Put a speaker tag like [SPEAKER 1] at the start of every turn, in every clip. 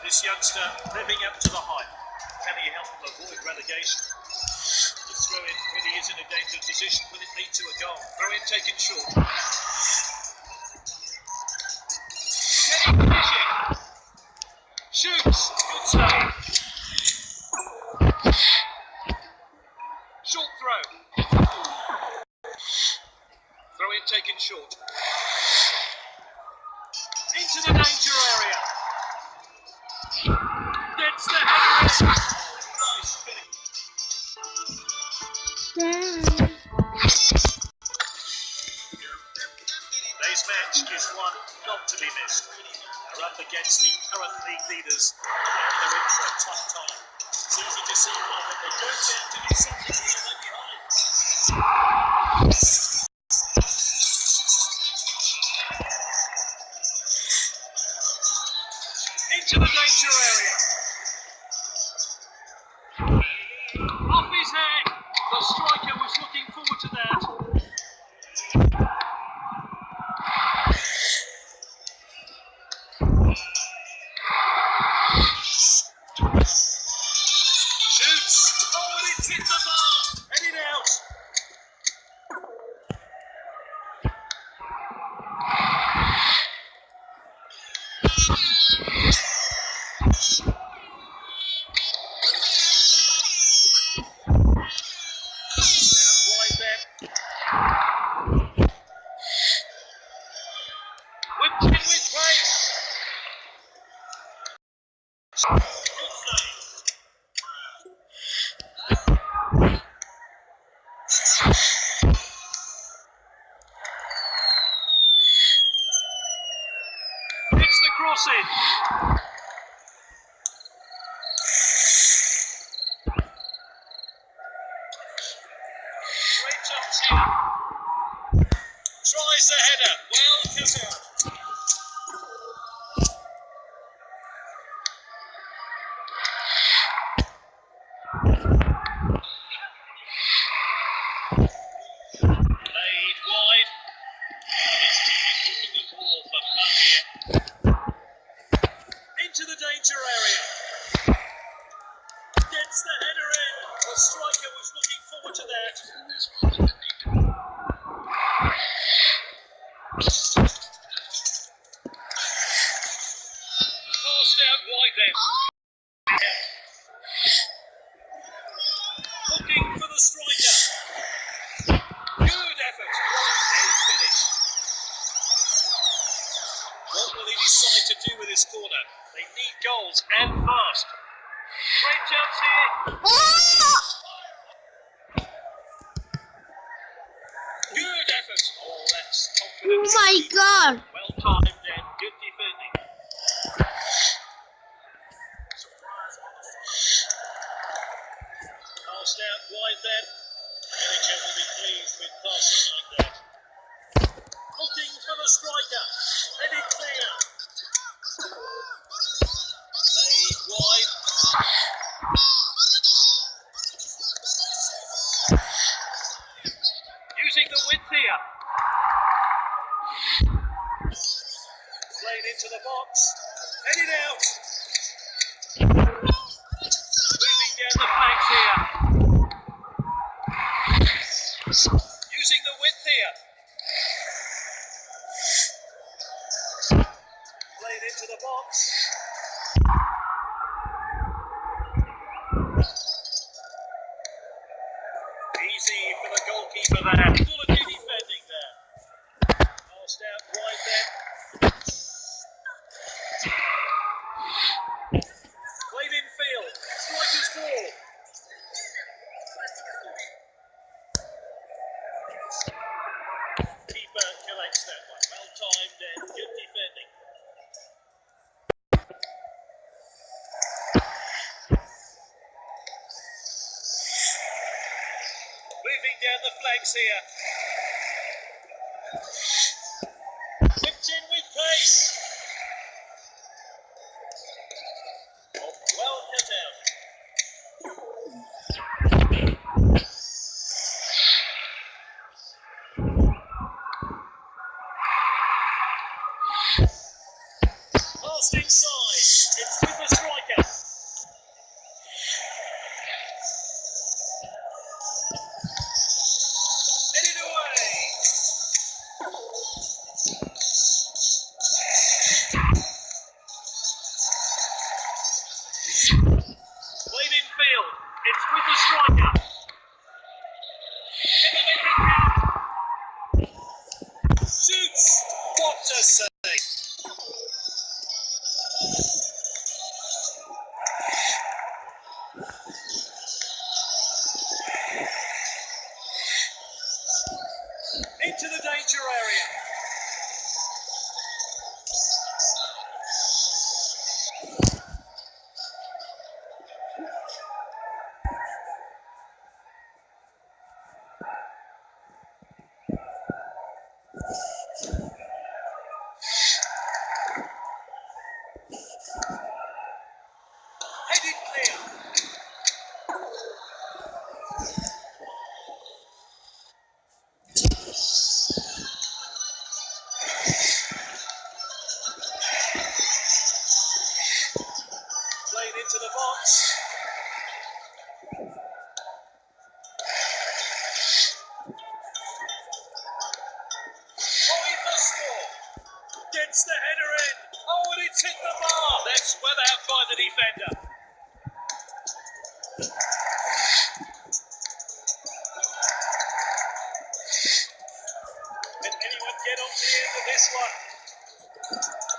[SPEAKER 1] This youngster revving up to the hype. Can he help them avoid relegation? The throw-in really is in a dangerous position. Will it lead to a goal? Throw-in taken short. Getting finishing. Shoots. Good save. Short throw. Throw-in taken short. Into the danger area. Gets the header. Nice finish. Today's match is one not to be missed. They're up against the current league leaders and they're in for a tough time. It's easy to see now that they don't tend to do something here they're behind. Into the danger area. Off his head. The striker was looking forward to that. Shoots. Oh, and it's hit the bar. Headed out. Whipped in with pace. Good save. It's the crossing. Great jumps here. Tries the header. Well cut out. Played wide. His team is looking the ball for fun here. Into the danger area. Gets the header in. The striker was looking forward to that. Passed out wide then. Looking for the striker. Good effort. And finish. What will he decide to do with his corner? They need goals and fast. Great chance here. Good effort. Oh, that's confident.
[SPEAKER 2] Oh my God.
[SPEAKER 1] Well timed and good defending. Passed out wide then. Manager will be pleased with passing like that. Looking for the striker. Headed clear. Played wide. Using the width here. Played into the box. Headed out. Moving down the flanks here. Using the width here. Played into the box. He Easy for the goalkeeper there. Quality defending there. Passed out wide then. Played in field. Striker's ball. Keeper collects that one. Well timed and good defending. Moving down the flanks here. Whipped in with pace. Oh, well cut out. Passed inside. It's with the striker. Headed away. Played in field. It's with the striker. Can they make it count? Shoots. What a save. Into the danger area. Headed clear. Played into the box. Oh, he must score. Gets the header in. Oh, and it's hit the bar. That's well out by the defender. Can anyone get on the end of this one?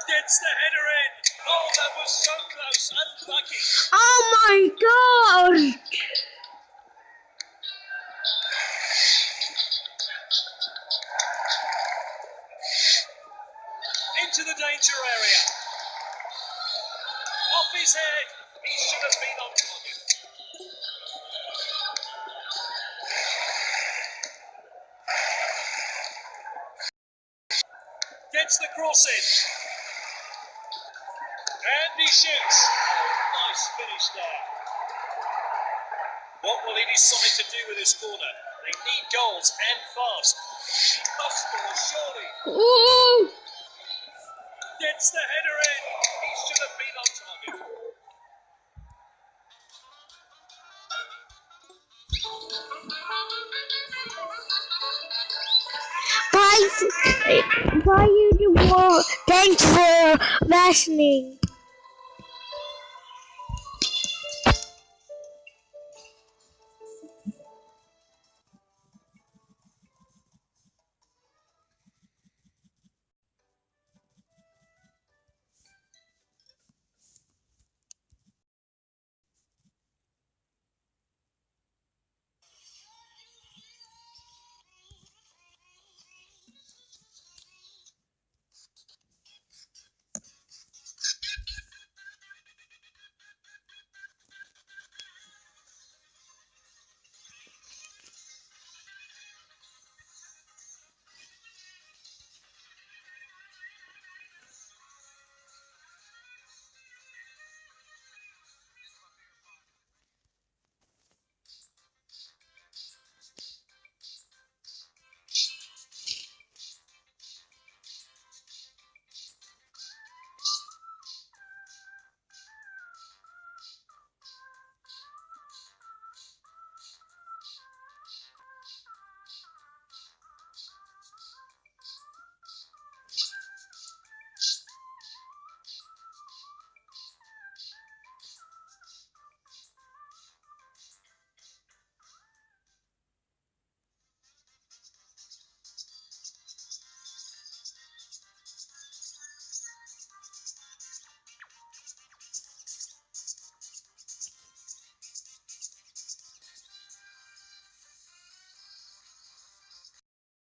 [SPEAKER 1] Gets the header in. Oh, that was so close. Unlucky.
[SPEAKER 2] Oh my god!
[SPEAKER 1] Into the danger area. Off his head. He should have been on target. Gets the cross in. And he shoots. Oh, nice finish there. What will he decide to do with his corner? They need goals and fast. He must score, surely.
[SPEAKER 2] Ooh!
[SPEAKER 1] Gets the header in. He should have been on target.
[SPEAKER 2] Bye you the world. Thanks for listening.